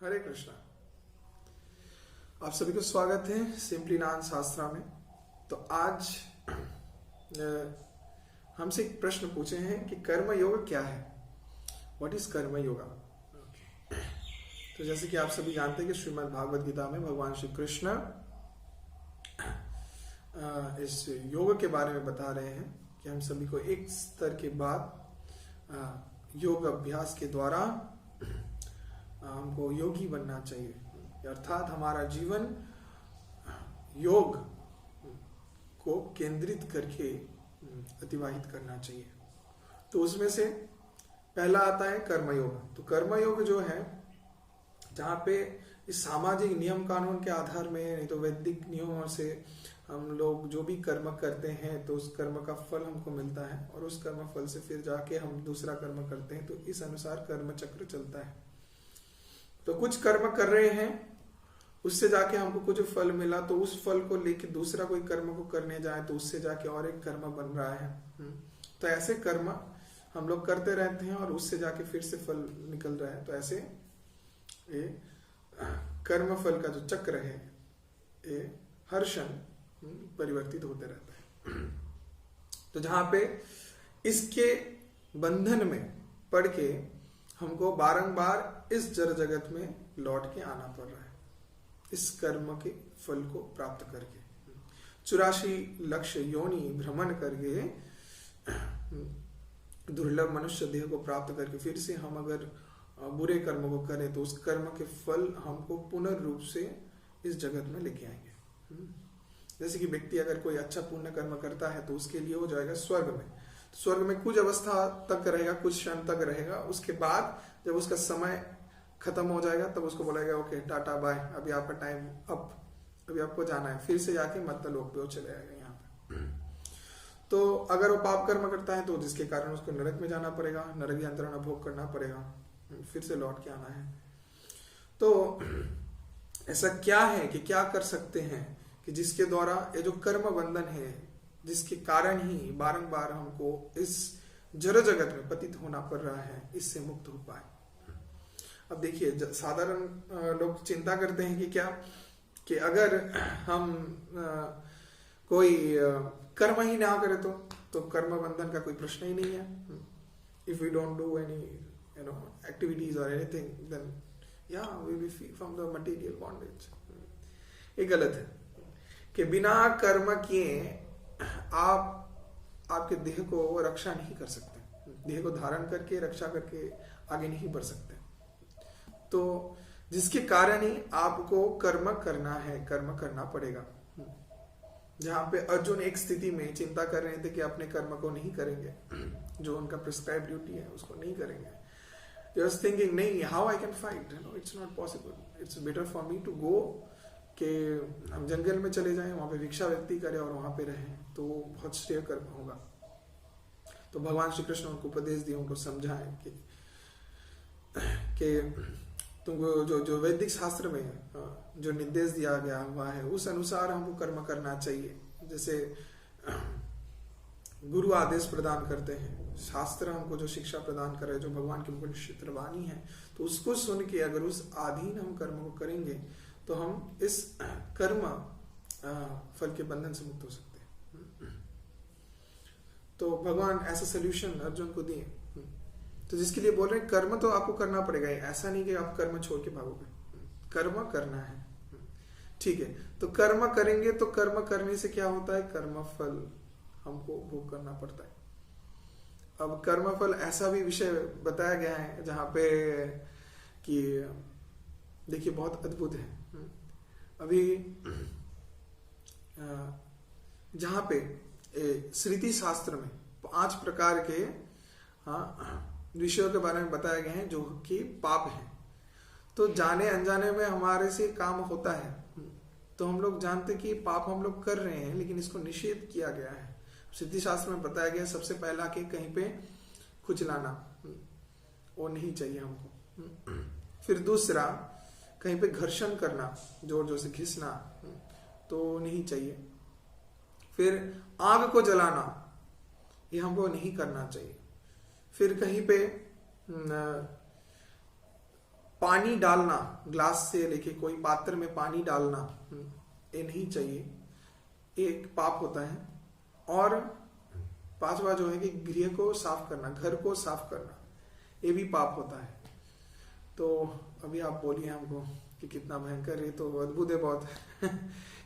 हरे कृष्णा। आप सभी को स्वागत है सिंपली नान शास्त्रा में। तो आज हमसे एक प्रश्न पूछे हैं कि कर्म योग क्या है, व्हाट इज कर्म योगा। तो जैसे कि आप सभी जानते हैं कि श्रीमद् भागवत गीता में भगवान श्री कृष्ण इस योग के बारे में बता रहे हैं कि हम सभी को एक स्तर के बाद योग अभ्यास के द्वारा हमको योगी बनना चाहिए, अर्थात हमारा जीवन योग को केंद्रित करके अतिवाहित करना चाहिए। तो उसमें से पहला आता है कर्मयोग। तो कर्मयोग जो है, जहाँ पे इस सामाजिक नियम कानून के आधार में, नहीं तो वैदिक नियमों से हम लोग जो भी कर्म करते हैं तो उस कर्म का फल हमको मिलता है, और उस कर्म फल से फिर जाके हम दूसरा कर्म करते हैं। तो इस अनुसार कर्म चक्र चलता है। तो कुछ कर्म कर रहे हैं, उससे जाके हमको कुछ फल मिला, तो उस फल को लेके दूसरा कोई कर्म को करने जाए तो उससे जाके और एक कर्म बन रहा है। तो ऐसे कर्म हम लोग करते रहते हैं और उससे जाके फिर से फल निकल रहा है। तो ऐसे ये कर्म फल का जो चक्र है ये हर क्षण परिवर्तित होते रहता है। तो जहां पे इसके बंधन में पड़ के हमको बारंबार इस जड़ जगत में लौट के आना पड़ रहा है, इस कर्म के फल को प्राप्त करके 84 लक्ष योनि भ्रमण करके दुर्लभ मनुष्य देह को प्राप्त करके फिर से हम अगर बुरे कर्म को करें तो उस कर्म के फल हमको पुनः रूप से इस जगत में लेके आएंगे। जैसे कि व्यक्ति अगर कोई अच्छा पुण्य कर्म करता है तो उसके लिए हो जाएगा स्वर्ग में। स्वर्ग में कुछ अवस्था तक रहेगा, कुछ क्षण तक रहेगा। उसके बाद जब उसका समय खत्म हो जाएगा तब उसको बोलेगा ओके टाटा बाय, अभी आपका टाइम अप, अभी आपको जाना है। फिर से जाके मतलब लोग पे वो चले आएगा यहाँ पे। तो अगर वो पाप कर्म करता है तो जिसके कारण उसको नरक में जाना पड़ेगा, नरक यंत्रणा भोग करना पड़ेगा, फिर से लौट के आना है। तो ऐसा क्या है कि क्या कर सकते हैं कि जिसके द्वारा ये जो कर्म बंधन है, जिसके कारण ही बारंबार हमको इस जड़ जगत में पतित होना पड़ रहा है, इससे मुक्त हो पाए। अब देखिए, साधारण लोग चिंता करते हैं कि क्या कि अगर हम कोई कर्म ही ना करें तो कर्म बंधन का कोई प्रश्न ही नहीं है। If we don't do any activities और एनीथिंग देन या we will be free from the material bondage. ये गलत है कि बिना कर्म किए आप आपके देह को रक्षा नहीं कर सकते, देह को धारण करके रक्षा करके आगे नहीं बढ़ सकते। तो जिसके कारण ही आपको कर्म करना है, कर्म करना पड़ेगा। जहां पे अर्जुन एक स्थिति में चिंता कर रहे थे कि अपने कर्म को नहीं करेंगे, जो उनका प्रिस्क्राइब ड्यूटी है उसको नहीं करेंगे। They was thinking, नहीं, how I can fight? It's not possible. It's better for me to go कि हम जंगल में चले जाएं, वहां पे भिक्षा व्यक्ति करें और वहां पे रहें, तो बहुत श्रेय कर्म होगा। तो भगवान श्री कृष्ण उनको उपदेश दिए, उनको समझाएं कि तुमको जो वैदिक शास्त्र में जो निर्देश दिया गया हुआ है उस अनुसार हमको कर्म करना चाहिए। जैसे गुरु आदेश प्रदान करते हैं, शास्त्र हमको जो शिक्षा प्रदान करे, जो भगवान की मुख्य वाणी है, तो उसको सुन के अगर उस अधीन हम कर्म को करेंगे तो हम इस कर्म फल के बंधन से मुक्त हो सकते हैं। तो भगवान ऐसा सोल्यूशन अर्जुन को दिए। तो जिसके लिए बोल रहे हैं कर्म तो आपको करना पड़ेगा, ऐसा नहीं कि आप कर्म छोड़ के भागोगे, कर्म करना है। ठीक है, तो कर्म करेंगे तो कर्म करने से क्या होता है, कर्म फल हमको भोग करना पड़ता है। अब कर्म फल ऐसा भी विषय बताया गया है जहां पे कि देखिए बहुत अद्भुत है। अभी जहां पे श्रुति शास्त्र में 5 प्रकार के विषयों के बारे में बताया गया है जो कि पाप है। तो जाने अनजाने में हमारे से काम होता है, तो हम लोग जानते कि पाप हम लोग कर रहे हैं, लेकिन इसको निषेध किया गया है। सिद्धि शास्त्र में बताया गया सबसे पहला कि कहीं पे खुजलाना वो नहीं चाहिए हमको। फिर दूसरा, कहीं पे घर्षण करना, जोर जोर से घिसना, तो नहीं चाहिए। फिर आग को जलाना, ये हमको नहीं करना चाहिए। फिर कहीं पे पानी डालना, ग्लास से लेके कोई पात्र में पानी डालना, ये नहीं चाहिए, एक पाप होता है। और पांचवा जो है कि गृह को साफ करना, घर को साफ करना, ये भी पाप होता है। तो अभी आप बोलिए हमको कि कितना भयंकर, ये तो अद्भुत है बहुत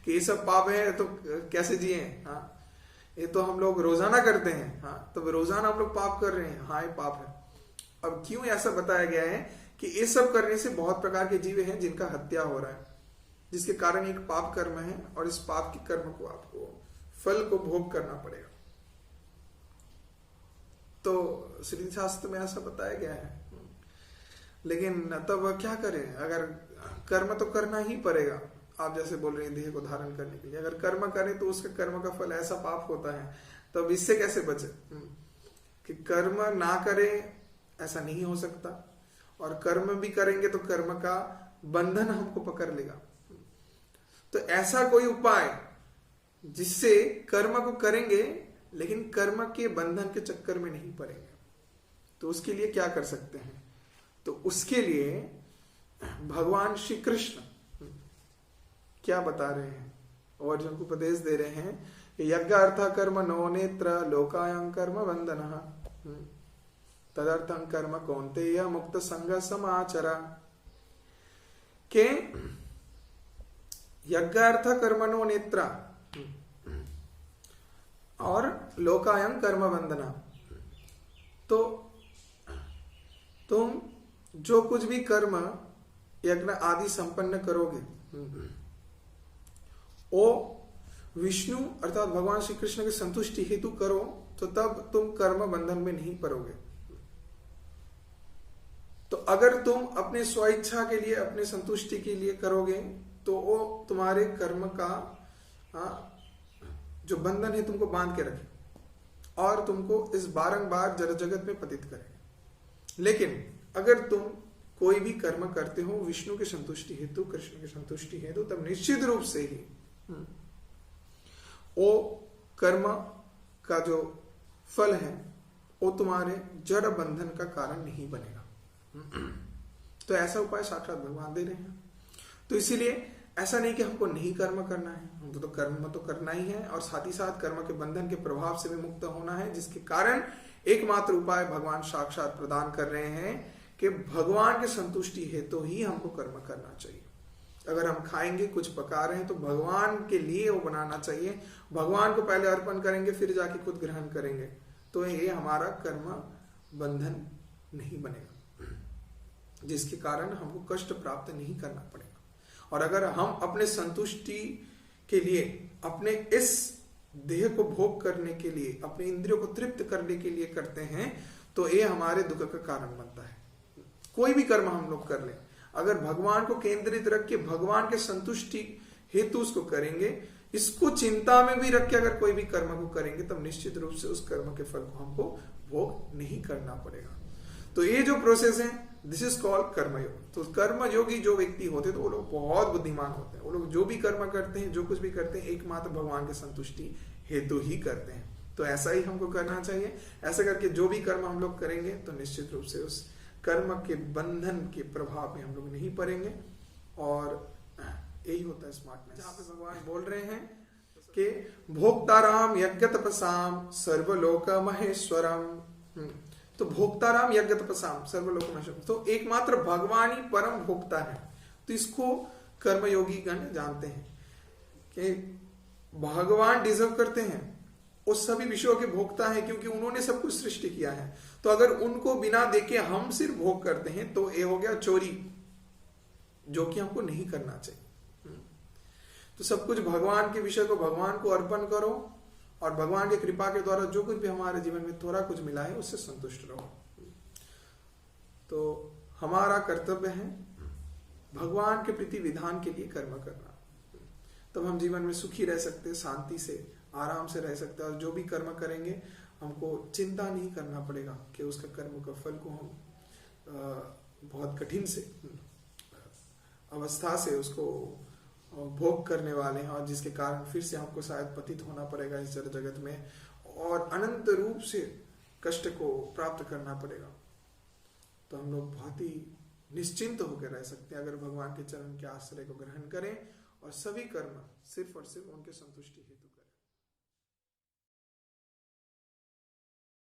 कि ये सब पाप है तो कैसे जिए। हाँ, ये तो हम लोग रोजाना करते हैं। हाँ, तो रोजाना हम लोग पाप कर रहे हैं। हाँ, ये पाप है। अब क्यों ऐसा बताया गया है कि ये सब करने से बहुत प्रकार के जीव हैं जिनका हत्या हो रहा है, जिसके कारण एक पाप कर्म है, और इस पाप के कर्म को आपको फल को भोग करना पड़ेगा। तो श्री शास्त्र में ऐसा बताया गया है। लेकिन तब क्या करें, अगर कर्म तो करना ही पड़ेगा। आप जैसे बोल रहे हैं देह को धारण करने के लिए, अगर कर्म करें तो उसका कर्म का फल ऐसा पाप होता है, तब इससे कैसे बचे कि कर्म ना करें, ऐसा नहीं हो सकता। और कर्म भी करेंगे तो कर्म का बंधन हमको पकड़ लेगा। तो ऐसा कोई उपाय जिससे कर्म को करेंगे लेकिन कर्म के बंधन के चक्कर में नहीं पड़ेंगे, तो उसके लिए क्या कर सकते हैं? तो उसके लिए भगवान श्री कृष्ण क्या बता रहे हैं, और अर्जुन को उपदेश दे रहे हैं कि यज्ञ अर्थ कर्म नो नेत्र लोकायं कर्म बंधन तदर्थं कर्म कौन्तेय मुक्त संग समाचरा। के यज्ञ अर्थ कर्म नो नेत्र और लोकायं कर्म बंधना। तो तुम जो कुछ भी कर्म यज्ञ आदि संपन्न करोगे वो विष्णु अर्थात भगवान श्री कृष्ण की संतुष्टि हेतु करो, तो तब तुम कर्म बंधन में नहीं पड़ोगे। तो अगर तुम अपने स्वेच्छा के लिए, अपने संतुष्टि के लिए करोगे, तो वो तुम्हारे कर्म का जो बंधन है तुमको बांध के रखे और तुमको इस बारंबार जड़ जगत में पतित करे। लेकिन अगर तुम कोई भी कर्म करते हो विष्णु की संतुष्टि हेतु, कृष्ण की संतुष्टि हेतु, तब निश्चित रूप से ही वो कर्म का जो फल है वो तुम्हारे जड़ बंधन का कारण नहीं बनेगा। तो ऐसा उपाय साक्षात भगवान दे रहे हैं। तो इसीलिए ऐसा नहीं कि हमको नहीं कर्म करना है, हमको तो कर्म तो करना ही है, और साथ ही साथ कर्म के बंधन के प्रभाव से भी मुक्त होना है, जिसके कारण एकमात्र उपाय भगवान साक्षात प्रदान कर रहे हैं कि भगवान के संतुष्टि हेतु ही हमको कर्म करना चाहिए। अगर हम खाएंगे, कुछ पका रहे हैं, तो भगवान के लिए वो बनाना चाहिए। भगवान को पहले अर्पण करेंगे, फिर जाके खुद ग्रहण करेंगे, तो ये हमारा कर्म बंधन नहीं बनेगा, जिसके कारण हमको कष्ट प्राप्त नहीं करना पड़ेगा। और अगर हम अपने संतुष्टि के लिए, अपने इस देह को भोग करने के लिए, अपने इंद्रियों को तृप्त करने के लिए करते हैं, तो ये हमारे दुख का कारण बनता है। कोई भी कर्म हम लोग कर लें, अगर भगवान को केंद्रित रख के भगवान के संतुष्टि हेतु उसको करेंगे, इसको चिंता में भी रख के अगर कोई भी कर्म को करेंगे, तब निश्चित रूप से उस कर्म के फल को हमको भोग नहीं करना पड़ेगा। तो ये जो प्रोसेस है, दिस इज कॉल्ड कर्मयोग। तो कर्मयोगी जो व्यक्ति होते हैं, तो वो लोग बहुत बुद्धिमान होते हैं। वो लोग जो भी कर्म करते हैं, जो कुछ भी करते हैं, एकमात्र भगवान के संतुष्टि हेतु ही करते हैं। तो ऐसा ही हमको करना चाहिए। ऐसा करके जो भी कर्म हम लोग करेंगे, तो निश्चित रूप से उस कर्म के बंधन के प्रभाव में हम लोग नहीं पड़ेंगे, और यही होता है स्मार्टनेस। जहाँ पे भगवान बोल रहे हैं कि भोक्ताराम यज्ञ तपसाम सर्वलोक महेश्वरम। तो भोक्ताराम यज्ञ तपसाम सर्वलोक महेश्वरम, तो एकमात्र भगवान ही परम भोक्ता है। तो इसको कर्मयोगी गण जानते हैं कि भगवान डिजर्व करते हैं, वो सभी विषयों के भोक्ता है, क्योंकि उन्होंने सब कुछ सृष्टि किया है। तो अगर उनको बिना देखे हम सिर्फ भोग करते हैं, तो ये हो गया चोरी, जो कि हमको नहीं करना चाहिए। तो सब कुछ भगवान के विषय को भगवान को अर्पण करो, और भगवान की कृपा के द्वारा जो कुछ भी हमारे जीवन में थोड़ा कुछ मिला है, उससे संतुष्ट रहो। तो हमारा कर्तव्य है भगवान के प्रति विधान के लिए कर्म करना, तब हम जीवन में सुखी रह सकते हैं, शांति से, आराम से रह सकते हैं। और जो भी कर्म करेंगे, हमको चिंता नहीं करना पड़ेगा कि उसका कर्म का फल को हम बहुत कठिन से अवस्था से उसको भोग करने वाले हैं, और जिसके कारण फिर से हमको शायद पतित होना पड़ेगा इस जड़ जगत में, और अनंत रूप से कष्ट को प्राप्त करना पड़ेगा। तो हम लोग बहुत ही निश्चिंत होकर रह सकते हैं अगर भगवान के चरण के आश्रय को ग्रहण करें और सभी कर्म सिर्फ और सिर्फ उनके संतुष्टि हेतु करें।